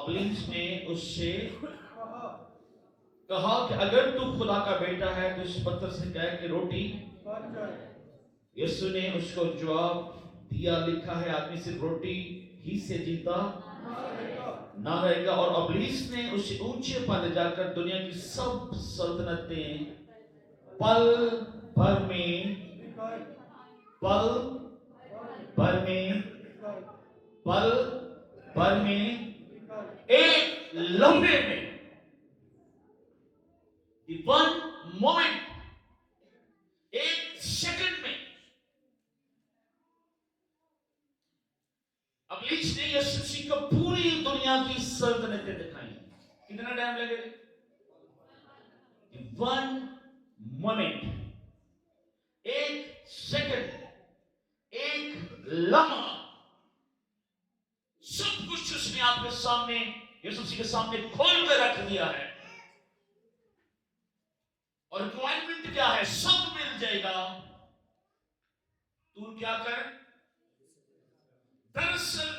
ابلیس نے اس سے کہا کہ اگر تو خدا کا بیٹا ہے تو اس پتھر سے کہہ کہ روٹی بن جائے۔ یسوع نے اس کو جواب دیا، لکھا ہے آدمی صرف روٹی ہی سے جیتا نہ رہے گا۔ اور ابلیس نے اسے اونچے پر لے جا کر دنیا کی سب سلطنتیں پل بھر میں ایک لمحے میں ون مومنٹ، ایک سیکنڈ میں ابلیس نے یسوع مسیح کو پوری دنیا کی سلطنتیں دکھائی۔ کتنا ٹائم لگے؟ ون مومنٹ، ایک سیکنڈ، ایک لمحہ، سب کچھ اس نے آپ کے سامنے، یسوع مسیح کے سامنے کھول کر رکھ دیا ہے۔ اور ریکوائرمنٹ کیا ہے؟ سب مل جائے گا، تو کیا کر۔ دراصل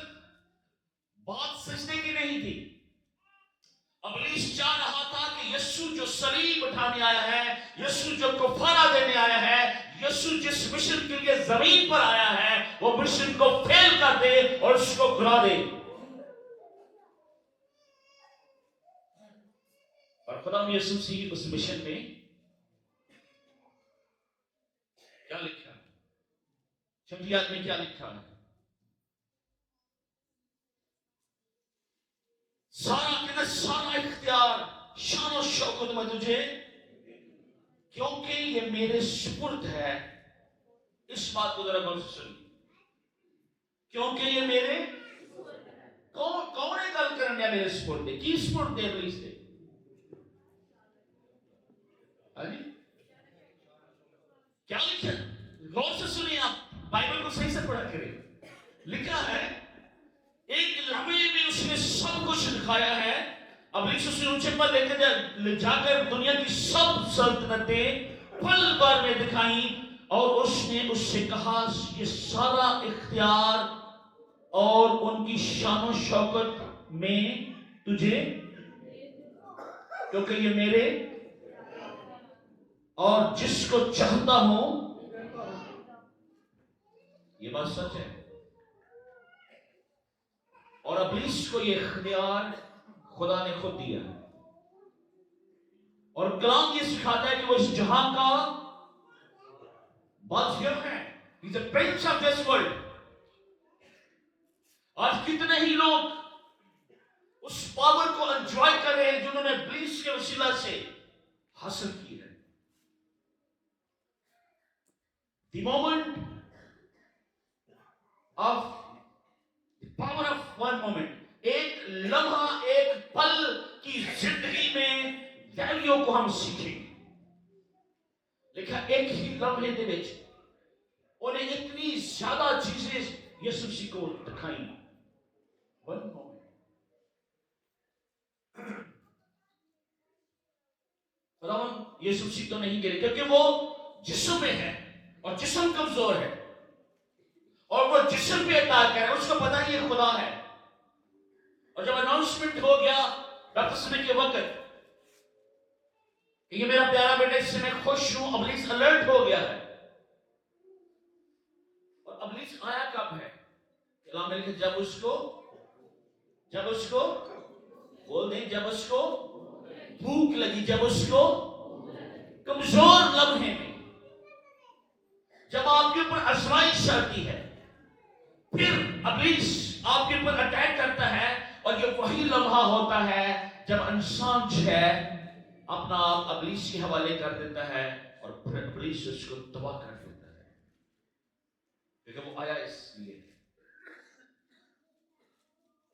بات سجدے کی نہیں تھی۔ ابلیس چاہ رہا تھا کہ یسوع جو صلیب اٹھانے آیا ہے، یسوع جو کفارہ دینے آیا ہے، یسوع جس مشن کے لیے زمین پر آیا ہے، وہ مشن کو فیل کر دے اور اس کو گرا دے۔ اور خدا یسوع مسیح اس مشن میں کیا لکھا ہے؟ شمشیات میں کیا لکھا ہے؟ سارا اختیار، شان و شوکت میں تجھے، کیونکہ یہ میرے سپرد ہے۔ اس بات کو ذرا غور سے سنیں، کیونکہ یہ میرے کون ہے گل کرنے میرے سپرد ہے؟ کی سپرد ہے ابلیس دے؟ کیا لکھا؟ غور سے سنیں، آپ بائبل کو صحیح سے پڑھا کریں۔ لکھا ہے ایک لمحے میں اس نے سب کچھ دکھایا ہے۔ ابلیس اس نے اونچے پر لے جا کر دنیا کی سب سلطنتیں پل بھر میں دکھائیں، اور اس نے اس سے کہا یہ سارا اختیار اور ان کی شان و شوکت میں تجھے، کیونکہ یہ میرے، اور جس کو چاہتا ہوں۔ یہ بات سچ ہے۔ اور ابلیس کو یہ اختیار خدا نے خود دیا ہے، اور کلام یہ سکھاتا ہے کہ وہ اس جہاں کا بادشاہ ہے۔ He's the prince of this world۔ آج کتنے ہی لوگ اس پاور کو انجوائے کر رہے ہیں جنہوں نے ابلیس کے وسیلہ سے حاصل کی ہے۔ The moment of the power of one moment، ایک لمحہ، ایک پل کی زندگی میں ویلیو کو ہم سیکھیں۔ لیکن ایک ہی لمحے دے وچ انہیں اتنی زیادہ چیزیں یسوع مسیح کو دکھائیں۔ One moment. خداوند یسوع مسیح تو نہیں گرے کیونکہ وہ جسم میں ہے، اور جسم کمزور ہے، اور وہ جسم پہ اطاعت کر رہا ہے۔ اس کو پتا یہ خدا ہے۔ اور جب اناؤنسمنٹ ہو گیا بپتسمے کے وقت کہ یہ میرا پیارا بیٹا اس سے میں خوش ہوں، ابلیس الرٹ ہو گیا ہے۔ اور ابلیس آیا کب ہے؟ کلام میں لکھا جب اس کو بول دیں، جب اس کو بھوک لگی، جب اس کو کمزور لمحے میں، جب آپ کے اوپر آزمائش آتی ہے، پھر ابلیس آپ کے اوپر اٹیک کرتا ہے۔ اور یہ وہی لمحہ ہوتا ہے جب انسان جو ہے اپنا آپ ابلیس کے حوالے کر دیتا ہے، اور پھر ابلیس اس کو تباہ کر دیتا ہے، کیونکہ وہ آیا اس لیے۔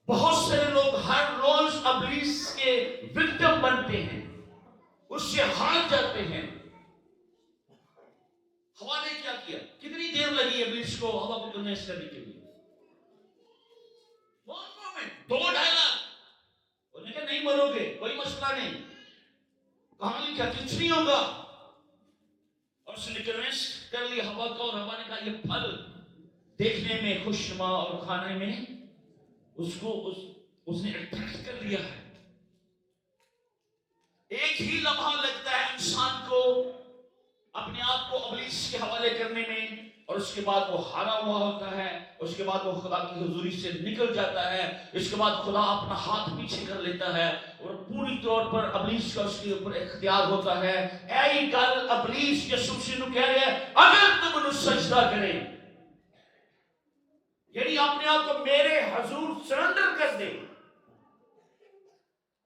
بہت سارے لوگ ہر روز ابلیس کے وکٹم بنتے ہیں، اس سے ہار جاتے ہیں۔ ہوا نے کیا کیا؟ کتنی دیر لگی ابلیس کو ہوا کو کنوینس کرنے کے لیے؟ 1 مومنٹ، 2 ڈائلاگ۔ انہوں نے کہا نہیں مرو گے، کوئی مسئلہ نہیں، کہاں لکھا کچھ نہیں ہوگا۔ اور اس نے کنوینس کر لی ہوا کو، اور ہوا نے کہا یہ پھل دیکھنے میں خوشنما اور کھانے میں اس کو اس نے اٹریکٹ کر لیا ہے. ایک ہی لمحہ لگتا ہے انسان کو اپنے آپ کو ابلیس کے حوالے کرنے میں، اور اس کے بعد وہ ہارا ہوا ہوتا ہے. اس کے بعد وہ خدا کی حضوری سے نکل جاتا ہے. اس کے بعد خدا اپنا ہاتھ پیچھے کر لیتا ہے اور پوری طور پر ابلیس کا اس کے اوپر اختیار ہوتا ہے. اے گل ابلیس یسوع مسیح نو کہہ رہا ہے اگر تم انہوں سجدہ کرے، یعنی اپنے آپ کو میرے حضور سرنڈر کر دے.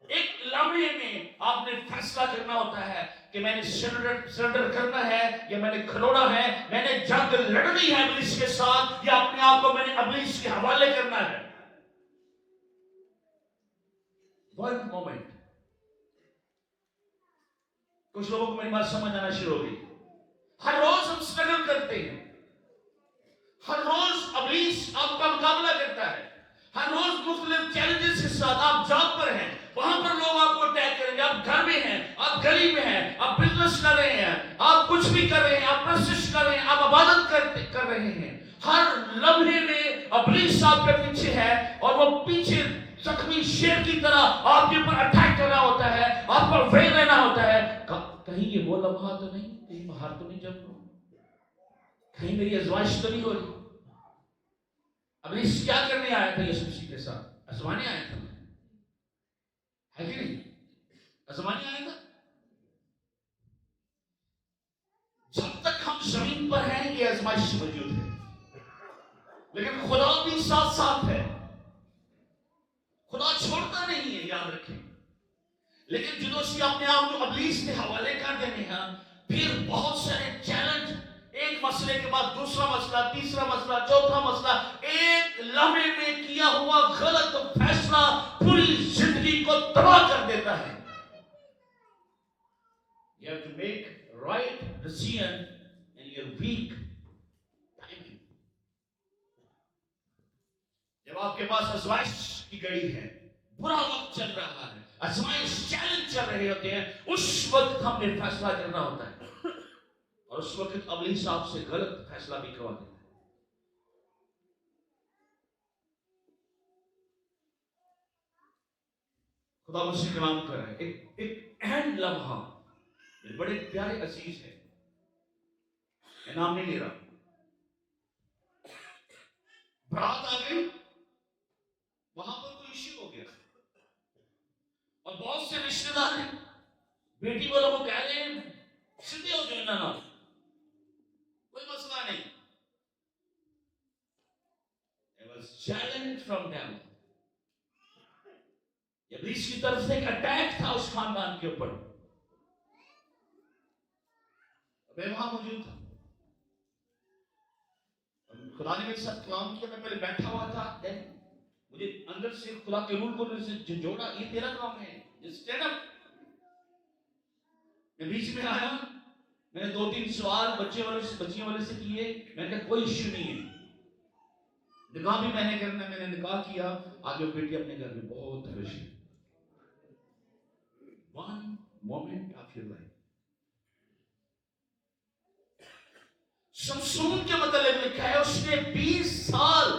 ایک لمحے میں آپ نے فیصلہ کرنا ہوتا ہے کہ میں نے سرنڈر کرنا ہے یا میں نے کھلونا ہے، میں نے جنگ لڑنی ہے ابلیس کے ساتھ، یا اپنے آپ کو میں نے ابلیس کے حوالے کرنا ہے. One moment. کچھ لوگوں کو میری بات سمجھ آنا شروع ہو گئی. ہر روز ہم سٹرگل کرتے ہیں، ہر روز ابلیس آپ کا مقابلہ کرتا ہے، ہر روز مختلف چیلنجز کے ساتھ. آپ جاب پر ہیں، وہاں پر لوگ آپ کو اٹیک کریں گے. آپ گھر میں ہیں، آپ گلی میں ہیں، آپ بزنس کر رہے ہیں، آپ کچھ بھی کر رہے ہیں، آپ پرستش کر رہے ہیں، آپ عبادت کر رہے ہیں. ہر لمحے میں ابلیس آپ کے پیچھے ہے اور وہ پیچھے زخمی شیر کی طرح آپ کے اوپر اٹیک کر رہا ہوتا ہے، آپ کو ویل رہنا ہوتا ہے. کہیں یہ وہ لمحہ تو نہیں، کہیں باہر تو نہیں جب رہا، کہیں میری ازمائش تو نہیں ہو رہی. ابلیس کیا کرنے آیا تھا یسوع مسیح کے ساتھ؟ آزمانے آیا تھا، ہے کہ نہیں؟ آزمانے آیا تھا. جب تک ہم زمین پر ہیں یہ آزمائش موجود ہے، لیکن خدا بھی ساتھ ساتھ ہے. خدا چھوڑتا نہیں ہے، یاد رکھیں. لیکن جدو اسی اپنے آپ کو ابلیس کے حوالے کر دینے ہیں، پھر بہت سارے چیلنج، ایک مسئلے کے بعد دوسرا مسئلہ، تیسرا مسئلہ، چوتھا مسئلہ. ایک لمحے میں کیا ہوا غلط فیصلہ پوری زندگی کو تباہ کر دیتا ہے. You have to make right decision in your weak timing. جب آپ کے پاس آزمائش کی گھڑی ہے، برا وقت چل رہا ہے، آزمائش چیلنج چل رہے ہوتے ہیں، اس وقت ہم نے فیصلہ کرنا ہوتا ہے. اور اس وقت ابلیس آپ سے غلط فیصلہ بھی کروا دیتا ہے. خدا مجھ سے کلام کر رہا ہے. ایک اہم لمحہ بڑے پیارے عزیز ہے، میں نام نہیں لے رہا. برات آ گئی، وہاں پر کوئی ایشو ہو گیا، اور بہت سے رشتے دار ہیں بیٹی والوں کو کہہ رہے ہیں سیدھے ہو جو نہ کوئی مسئلہ نہیں. It was challenge from them. ابلیس کی طرف سے ایک اٹیک تھا اس خاندان کے اوپر. میں وہاں موجود تھا، خدا نے میرے ساتھ کلام کیا. میں پہلے بیٹھا ہوا تھا، مجھے اندر سے خدا کے روح کو جوڑا، یہ تیرا کام ہے، اسٹینڈ اپ. میں بیچ میں آیا، میں نے 2-3 سوال بچیوں والے سے کیے. میں نے کہا کوئی ایشو نہیں ہے، نکاح بھی میں نے کرنا. میں نے نکاح کیا، آگے بیٹی اپنے گھر میں بہت خوش ہے. One moment of your life. شمشون کے متعلق لکھا ہے اس نے 20 سال،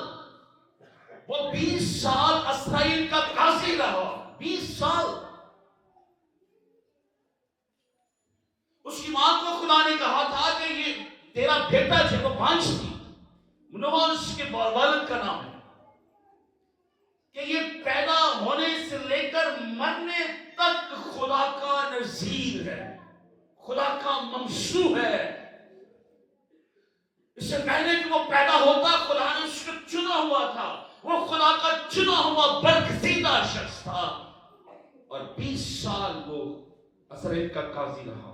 وہ 20 سال اسرائیل کا قاضی رہا. 20 سال. اس کی ماں کو خدا نے کہا تھا کہ یہ تیرا بیٹا جو وہ بانجھ تھی، منوہ اس کے والد کا نام ہے، کہ یہ پیدا ہونے سے لے کر مرنے تک خدا کا نذیر ہے، خدا کا ممسوح ہے. اس سے پہلے کہ وہ پیدا ہوتا خدا نے اس کو چنا ہوا تھا، وہ خدا کا چنا ہوا برگزیدہ شخص تھا. اور 20 سال وہ اسرائیل کا قاضی رہا.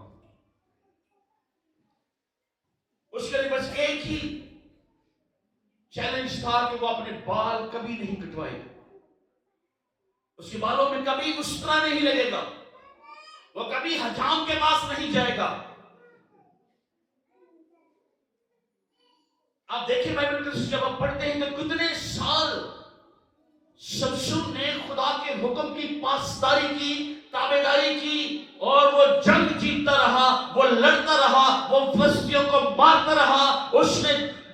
اس کے لیے بس ایک ہی چیلنج تھا کہ وہ اپنے بال کبھی نہیں کٹوائے گا، اس کے بالوں میں کبھی اس طرح نہیں لگے گا، وہ کبھی حجام کے پاس نہیں جائے گا. آپ دیکھیں بائبل کے جب آپ پڑھتے ہیں کہ کتنے سال شمشون نے خدا کے حکم کی پاسداری کی، تابعداری کی، اور وہ جنگ جیتتا رہا، وہ لڑتا رہا، وہ فلسطینیوں کو مارتا رہا. اس نے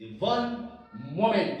The one moment,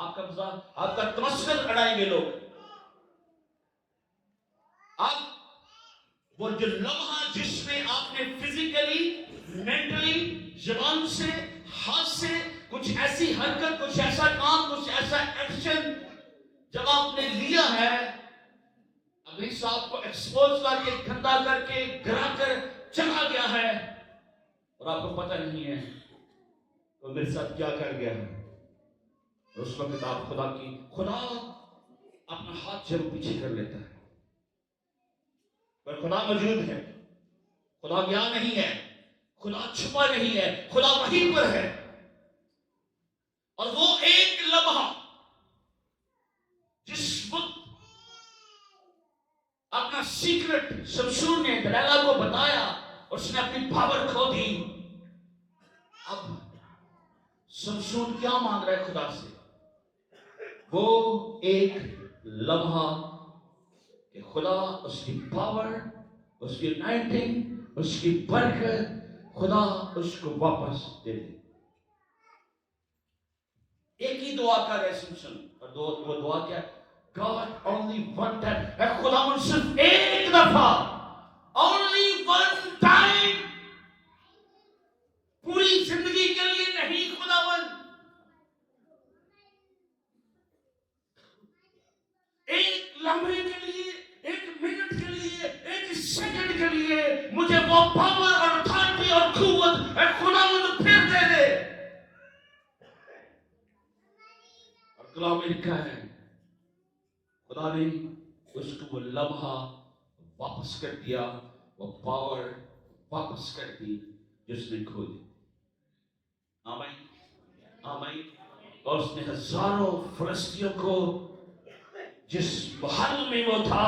آپ کا مذاق، آپ کا تمسخر اڑائیں گے لوگ. آپ وہ جو لمحہ جس میں آپ نے فزیکلی، مینٹلی، زبان سے، ہاتھ سے کچھ ایسی حرکت، کچھ ایسا کام، کچھ ایسا ایکشن جب آپ نے لیا ہے، ابھی سے آپ کو ایکسپوز کر کے، گندا کر کے، گرا کر چلا گیا ہے، اور آپ کو پتہ نہیں ہے وہ میرے ساتھ کیا کر گیا ہے. اس وقت آپ خدا اپنا ہاتھ ضرور پیچھے کر لیتا ہے. پر خدا موجود ہے، خدا گیا نہیں ہے، خدا چھپا نہیں ہے، خدا وہیں پر ہے. اور وہ ایک لمحہ جس وقت اپنا سیکرٹ شمشون نے دلیلا کو بتایا، اس نے اپنی پاور کھو دی. اب شمشون کیا مانگ رہا ہے خدا سے؟ وہ ایک لمحہ کہ خدا اس کی پاور، اس کی انائٹنگ، اس کی برکت، خدا اس کو واپس دے دے. ایک ہی دعا کر رہے سمسن، اور وہ دعا کیا؟ God only one time. اے خدا من صرف ایک دفعہ، only one time، پوری زندگی کے لیے نہیں خداوند، ایک لمحے کے لیے، ایک منٹ کے لیے، ایک سیکنڈ کے لیے مجھے وہ پاور اور اتھارٹی اور قوت اے خداوند پھر دے دے. اور کلام میں لکھا ہے خدا نے اس کو وہ لمحہ واپس کر دیا، وہ پاور واپس کر دی جس نے کھو دی. آمین آمین. اور اس نے ہزاروں فلسطینیوں کو جس محل میں وہ تھا،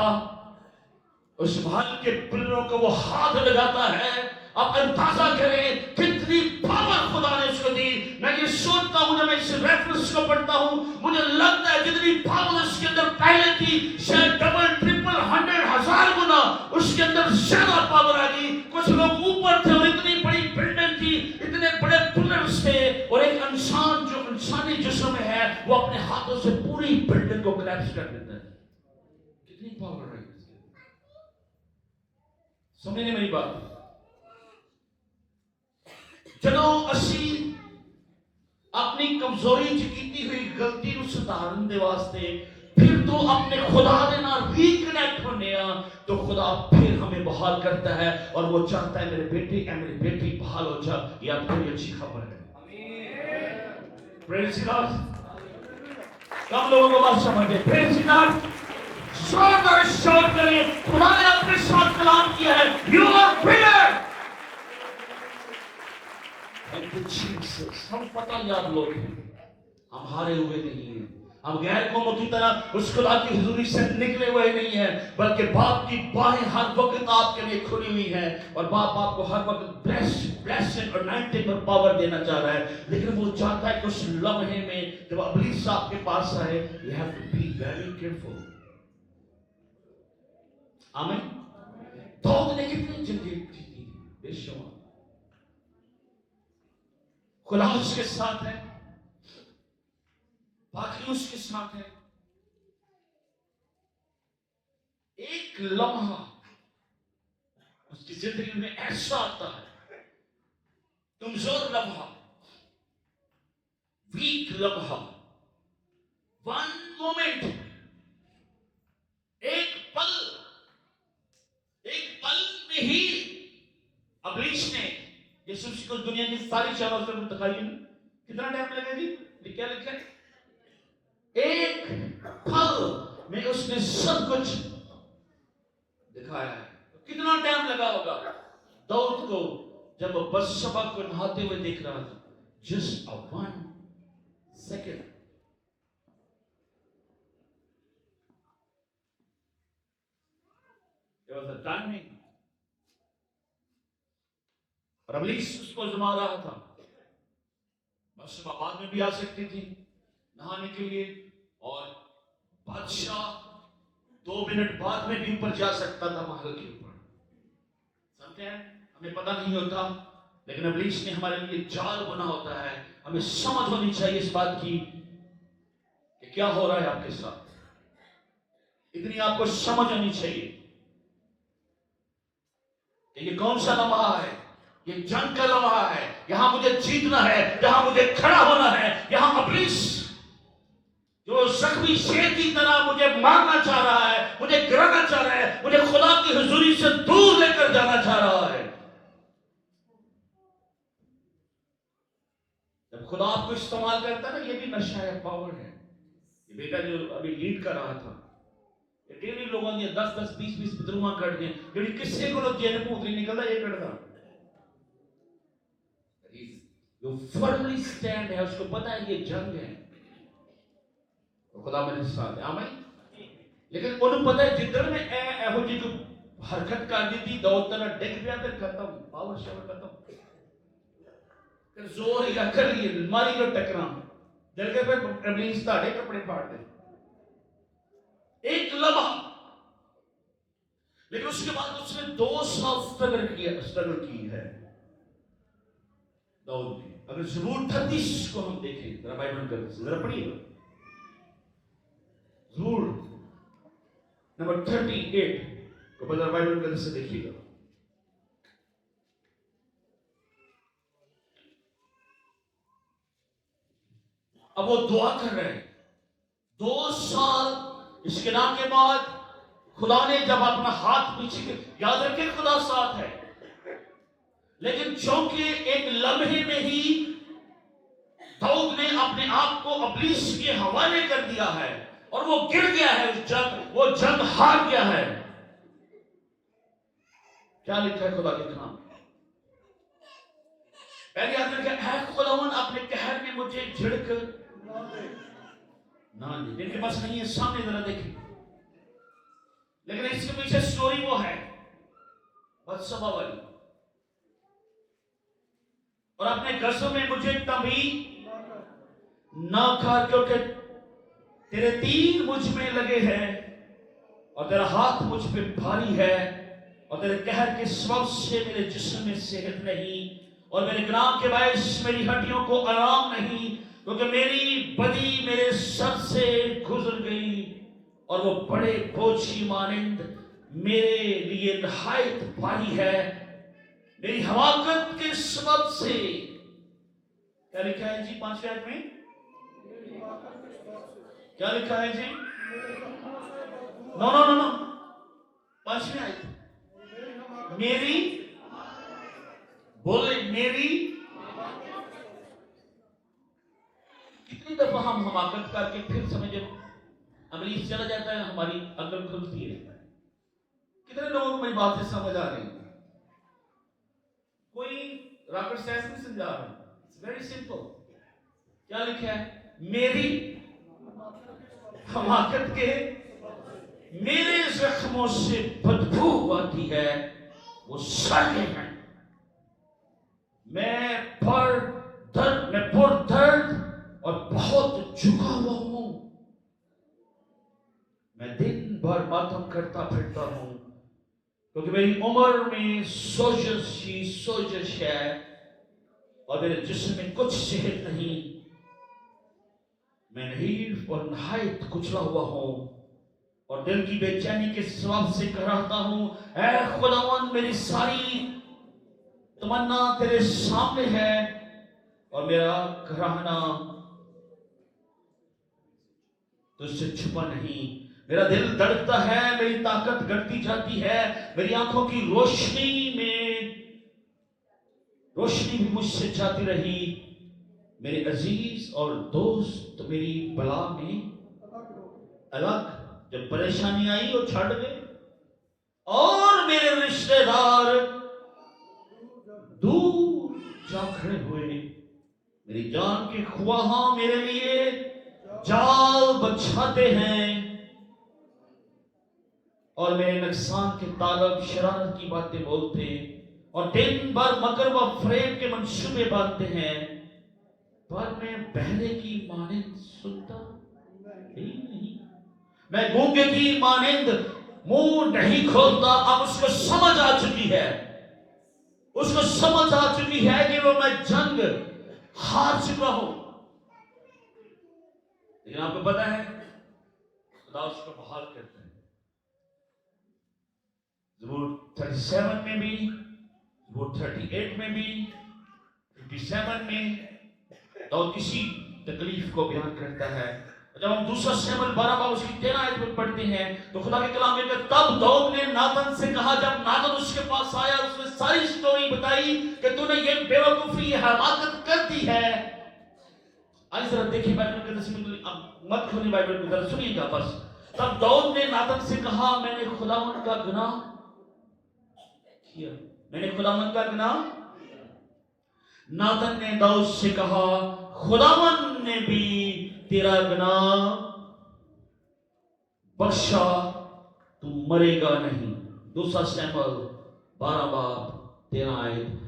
اس محل کے پلروں کو وہ ہاتھ لگاتا ہے. آپ اندازہ کریں کتنی پاور خدا نے اس کو دی. میں یہ سوچتا ہوں جب میں اس ریفرنس کو پڑھتا ہوں، مجھے لگتا ہے جتنی پاور اس کے اندر پہلے تھی شاید ڈبل، ٹرپل، 100,000 گنا اس کے اندر زیادہ پاور آ گئی. کچھ لوگ اوپر تھے اور اتنی بڑی بلڈنگ تھی، اتنے بڑے پلرز تھے، اور ایک انسان جو انسانی جسم میں ہے وہ اپنے ہاتھوں سے پوری بلڈنگ کو کلیپس کر دیتا ہے. کتنی پاور ہے. سمجھنے میری بات؟ جدوں اسی اپنی کمزوری چ کیتی ہوئی غلطی نو سدھارن دے واسطے پھر تو اپنے خدا دے نال ریکنیکٹ ہونے ہاں، تو خدا پھر ہمیں بحال کرتا ہے، اور وہ چاہتا ہے میرے بیٹے اے میری بیٹی بحال ہو جا. یہ آپ کو اچھی خبر ہے. پریز گاڈ. کم لوگوں کو بات سمجھے؟ Praise God. شور کریں، خدا نے اپنے ساتھ کلام کیا ہے. You are bigger. ہم پتہ یاد لوگ ہیں، ہم ہارے ہوئے نہیں ہیں، ہم غیر قوموں کی طرح اس خدا کی حضوری سے نکلے ہوئے نہیں ہیں، بلکہ باپ کی باہیں ہر وقت آپ کے لیے کھلی ہوئی ہیں، اور باپ آپ کو ہر وقت بلیسنگ اور نائنٹنگ پر پاور دینا چاہ رہا ہے. لیکن وہ چاہتا ہے کہ اس لمحے میں جب ابلیس آپ کے پاس آئے، you have to be very careful. آمین. داؤد نے کتنی جنگیں جیتی بے شمار. خدا اس کے ساتھ ہے، باقی اس کے ساتھ ہے. ایک لمحہ اس کی زندگی میں ایسا آتا ہے، کمزور لمحہ، ویک لمحہ، ون مومنٹ، ایک پل میں ہی ابلیس نے یسوع مسیح کو دنیا کی ساری شانوں سے دکھائی. کتنا ٹائم لگے جی؟ کیا لکھا ہے؟ ایک پل میں اس نے سب کچھ دکھایا ہے. کتنا ٹائم لگا ہوگا داؤد کو جب وہ بثشبہ کو نہاتے ہوئے دیکھ رہا تھا؟ Just a 1 second. It was a timing. اور ابلیس اس کو آزما رہا تھا. بثشبہ بعد میں بھی آ سکتی تھی نہانے کے لیے، اور بادشاہ 2 منٹ بعد میں بھی اوپر جا سکتا تھا محل کے اوپر. سمجھتے ہیں؟ ہمیں پتہ نہیں ہوتا، لیکن ابلیس نے ہمارے لیے جال بنا ہوتا ہے. ہمیں سمجھ ہونی چاہیے اس بات کی کیا ہو رہا ہے آپ کے ساتھ. اتنی آپ کو سمجھ آنی چاہیے کہ یہ کون سا لمحہ ہے. یہ جنگ کا لمحہ ہے. یہاں مجھے جیتنا ہے, یہاں مجھے کھڑا ہونا ہے. یہاں ابلیس جو زخمی شیر کی طرح مجھے مارنا چاہ رہا ہے, مجھے گرانا چاہ رہا ہے, مجھے خدا کی حضوری سے دور لے کر جانا چاہ رہا ہے. جب خدا آپ کو استعمال کرتا ہے نا, یہ بھی نشہ ہے, پاور ہے. یہ بیٹا جو ابھی لیڈ کر رہا تھا, یہ ڈیلی لوگوں نے 10-10 20-20 بدروہاں کر دیں. جو کسی کو لوگ جیل میں اتری نکلتا یہ کرتا. جو فرملی سٹینڈ ہے, اس کو پتا ہے یہ جنگ ہے, خدا میرے ساتھ ہے. آمین. لیکن انہوں پتا ہے جدھر میں ایہو جی کو حرکت کر دی تھی, دو طرح ڈگ پیا, پھر ختم, پاور شاور ختم. پھر زور ہی کر لیے, ماری جو ٹکرا جل کے پھر ابلیس تاڑے کپڑے پھاڑ دے. ایک لمحہ. لیکن اس کے بعد اس نے 2 سال سٹرگل کی ہے داؤد نے. اگر زبور 38 کو ہم دیکھیں, ذرا بائبل کرتے ذرا پڑھیے گا. زبور نمبر 38 کو ذرا بائبل کرتے سے دیکھیے گا. اب وہ دعا کر رہے ہیں 2 سال. اس کے نام کے بعد خدا نے جب اپنا ہاتھ پیچھے, یاد رکھیں خدا ساتھ ہے, لیکن چونکہ ایک لمحے میں ہی داؤد نے اپنے آپ کو ابلیس کے حوالے کر دیا ہے اور وہ گر گیا ہے اس جنگ, وہ جنگ ہار گیا ہے. کیا لکھا ہے خدا کے کلام؟ پہلے یاد رکھیں, اے خداوند اپنے قہر میں مجھے جھڑک نہ دے. جن کے پاس نہیں ہے سامنے ذرا دیکھیں. لیکن اس کے پیچھے سٹوری وہ ہے بدسبا والی. اور اپنے غصوں میں مجھے تبھی نہ کر, کیونکہ تیرے تیر مجھ میں لگے ہیں اور تیرا ہاتھ مجھ پہ بھاری ہے, اور تیرے قہر کے سبب سے میرے جسم میں صحت نہیں, اور میرے گناہ کے باعث میری ہڈیوں کو آرام نہیں, کیونکہ میری بدی میرے سر سے گزر گئی اور وہ بڑے بوجھ مانند میرے لیے نہایت بھاری ہے. میری حماقت کے سبب سے. کیا لکھا ہے جی 5ویں آیت میں؟ کیا لکھا ہے جی؟ نو 5ویں آیت. میری بولے میری. کتنی دفعہ ہم حماقت کر کے پھر سمجھے ابلیس چلا جاتا ہے, ہماری عقل کھلتی ہے. کتنے لوگوں کو میری بات سے سمجھ آ رہی ہے؟ کوئی راکٹ سائنس نہیں سمجھا رہا. It's very simple. کیا لکھا ہے؟ میری حماقت کے میرے زخموں سے بدبو آتی ہے, وہ سڑے ہیں. میں پر درد اور بہت جھکا ہوا ہوں. میں دن بھر ماتم کرتا پھرتا ہوں, کیونکہ میری عمر میں سوزش ہے اور میرے جسم میں کچھ صحت نہیں. میں نحیف اور نہایت کچلا ہوا ہوں, اور دل کی بے چینی کے سبب سے کہتا ہوں, اے خداوند میری ساری تمنا تیرے سامنے ہے, اور میرا کہرانا تجھ سے چھپا نہیں. میرا دل دھڑکتا ہے, میری طاقت گھٹتی جاتی ہے, میری آنکھوں کی روشنی بھی مجھ سے جاتی رہی. میرے عزیز اور دوست میری بلا میں الگ, جب پریشانی آئی وہ چھڑ گئے, اور میرے رشتہ دار دور جا کھڑے ہوئے. میری جان کے خواہاں میرے لیے جال بچھاتے ہیں, اور میرے نقصان کے طالب شرارت کی باتیں بولتے, اور دن بھر مکر و فریب کے منصوبے باندھتے ہیں. پر میں بہرے کی مانند سنتا ہی نہیں, میں گونگے کی مانند منہ نہیں کھولتا. اب اس کو سمجھ آ چکی ہے, اس کو سمجھ آ چکی ہے کہ وہ میں جنگ ہار چکا ہوں. لیکن آپ کو پتا ہے خدا اس کو بحال کرتا ہے. زبور 37 میں بھی، زبور 38 میں بھی، 57 میں داؤد اسی تکلیف کو بیان کرتا ہے. جب ہم دوسرا سیموئیل 12 باب اس کی 13 آیت میں پڑھتے ہیں تو خدا کے کلام میں کہ تب داؤد نے ناتن سے کہا، جب ناتن اس کے پاس آیا اس نے ساری سٹوری بتائی کہ تو نے یہ بے وقوفی، یہ حماقت کر دی ہے. آج ذرا دیکھیں بائبل کے تصویر، اب مت کھولیں بائبل کو، ذرا سنیے گا بس. تب داؤد نے ناتن سے کہا، میں نے خداوند کا گناہ کیا، میں نے خداوند کا گناہ. ناتن نے داؤد سے کہا، خداوند نے بھی تیرا گناہ بخشا، تو مرے گا نہیں. دوسرا سیموئیل 12 باب 13 آیت.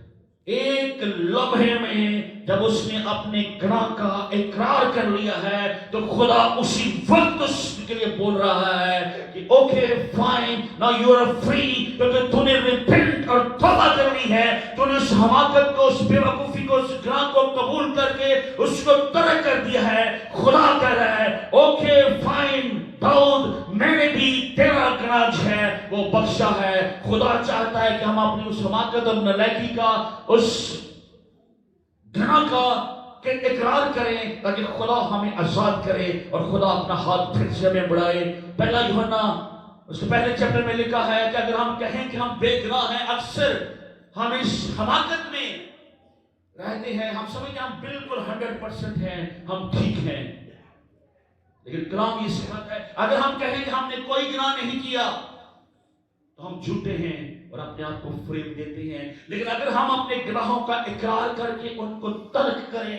ایک لمحے میں جب اس نے اپنے گناہ کا اقرار کر لیا ہے تو خدا اسی وقت اس کے لیے بول رہا ہے کہ okay fine now you are free, کیونکہ تو نے ریپینٹ اور توبہ کر لی ہے، تو نے اس حماقت کو، اس بے وقوفی کو، اس گناہ کو قبول کر کے اس کو ترک کر دیا ہے. خدا کہہ رہا ہے اوکے فائن داؤد، میں نے بھی تیرا گناہ جو ہے وہ بخشا ہے. خدا چاہتا ہے کہ ہم اپنی اس حماقت اور نالاکی کا، اس گناہ کا اقرار کریں تاکہ خدا ہمیں آزاد کرے اور خدا اپنا ہاتھ پھر سے ہمیں بڑھائے. پہلا یوحنا اس کے پہلے چیپٹر میں لکھا ہے کہ اگر ہم کہیں کہ ہم بے گناہ ہیں، اکثر ہم اس حماقت میں رہتے ہیں، ہم سمجھتے ہیں ہم بالکل 100% ہیں، ہم ٹھیک ہیں. لیکن کلام یہ سکھاتا ہے اگر ہم کہیں کہ ہم نے کوئی گناہ نہیں کیا تو ہم جھوٹے ہیں اور اپنے آپ کو فریب دیتے ہیں. لیکن اگر ہم اپنے گناہوں کا اقرار کر کے ان کو ترک کریں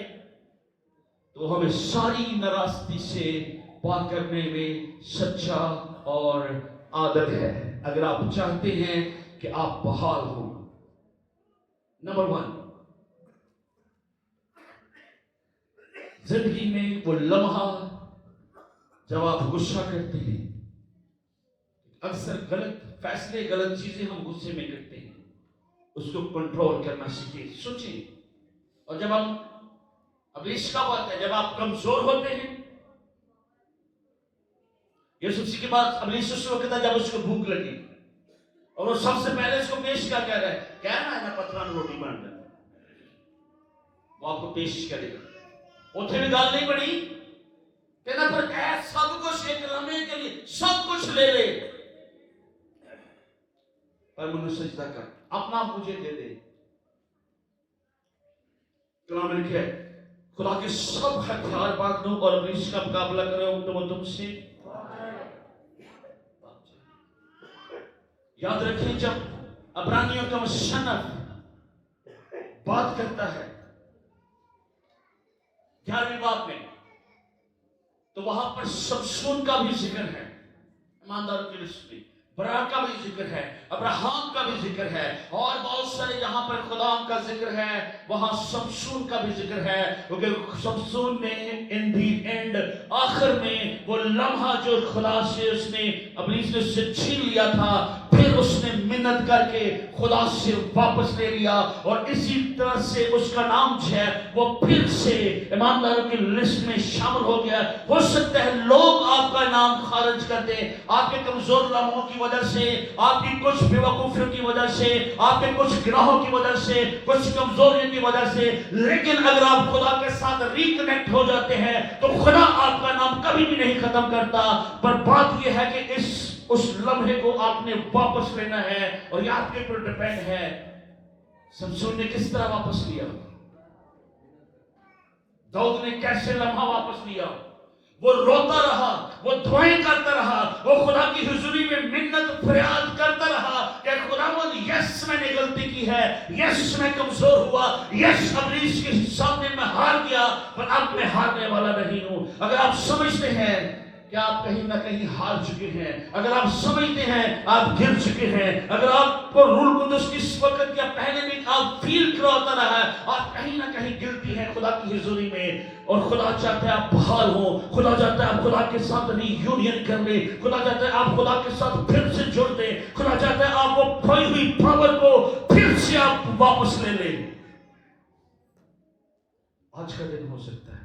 تو ہمیں ساری ناراستی سے پاک کرنے میں سچا اور عادل ہے. اگر آپ چاہتے ہیں کہ آپ بحال ہوں، نمبر 1، زندگی میں وہ لمحہ جب آپ غصہ کرتے ہیں، اکثر غلط فیصلے، غلط چیزیں ہم غصے میں کرتے ہیں، اس کو کنٹرول کرنا سیکھیں. سوچیں. اور جب ہم ابلیس کا بات ہے، جب آپ کمزور ہوتے ہیں، یسوع کے بعد ابلیس اس وقت ہے جب اس کو بھوک لگی اور وہ سب سے پہلے اس کو پیش کیا کہہ رہا ہے، کہنا ہے نا پتھراں روٹی بن جائے، وہ آپ کو پیش کرے گا. اتنے بھی گال نہیں پڑی، کہنا پر اے سب کچھ ایک لمحے کے لیے سب کچھ لے لے، پر مجھے سجدہ کر، اپنا مجھے دے دے. کلام میں لکھا ہے خدا کے سب ہتھیار باندھ لو اور ابلیس کا مقابلہ کرو تو وہ تم سے. یاد رکھیں جب عبرانیوں کا مصنف بات کرتا ہے 11ویں باب میں تو وہاں پر سمسون کا بھی ذکر ہے، ایمانداروں کی لسٹ میں برا کا بھی ذکر ہے، ابراہام کا بھی ذکر ہے، اور بہت سارے جہاں پر خدا کا ذکر ہے وہاں سمسون کا بھی ذکر ہے. کیونکہ سمسون نے ان دی اینڈ آخر میں وہ لمحہ جو خدا سے اس نے ابلیس نے اس سے چھین لیا تھا، پھر اس نے منت کر کے خدا سے واپس لے لیا، اور اسی طرح سے اس کا نام جو ہے وہ پھر سے ایمانداروں کی لسٹ میں شامل ہو گیا. ہو سکتا ہے لوگ آپ کا نام خارج کر دیں آپ کے کمزور لمحوں کی وجہ سے، آپ کی کچھ بے وقوفیوں کی وجہ سے، آپ کے کچھ گناہوں کی وجہ سے، کچھ کمزوریوں کی وجہ سے، لیکن اگر آپ خدا کے ساتھ ریکنیکٹ ہو جاتے ہیں تو خدا آپ کا نام کبھی بھی نہیں ختم کرتا. پر بات یہ ہے کہ اس لمحے کو آپ نے واپس لینا ہے اور یہ آپ کے پر ڈیپینڈ ہے. سمسون نے کس طرح واپس لیا، داؤد نے کیسے لمحہ واپس لیا. وہ روتا رہا، وہ دعائیں کرتا رہا، وہ خدا کی حضوری میں منت فریاد کرتا رہا کہ خداوند یس میں نے غلطی کی ہے، یس میں کمزور ہوا، یس ابلیس کے سامنے میں ہار گیا، پر اب میں ہارنے والا نہیں ہوں. اگر آپ سمجھتے ہیں کہ آپ کہیں نہ کہیں ہار چکے ہیں، اگر آپ سمجھتے ہیں آپ گر چکے ہیں، اگر آپ کو روح القدس کی اس وقت یا پہلے بھی آپ فیل کراتا رہا ہے آپ کہیں نہ کہیں گرتی ہیں خدا کی حضوری میں، اور خدا چاہتا ہے آپ بحال ہوں، خدا چاہتا ہے آپ خدا کے ساتھ ری یونین کر لیں، خدا چاہتا ہے آپ خدا کے ساتھ پھر سے جڑ دیں، خدا چاہتا ہے آپ وہ کھوئی ہوئی پاور کو پھر سے آپ واپس لے لیں. آج کا دن ہو سکتا ہے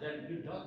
then you done।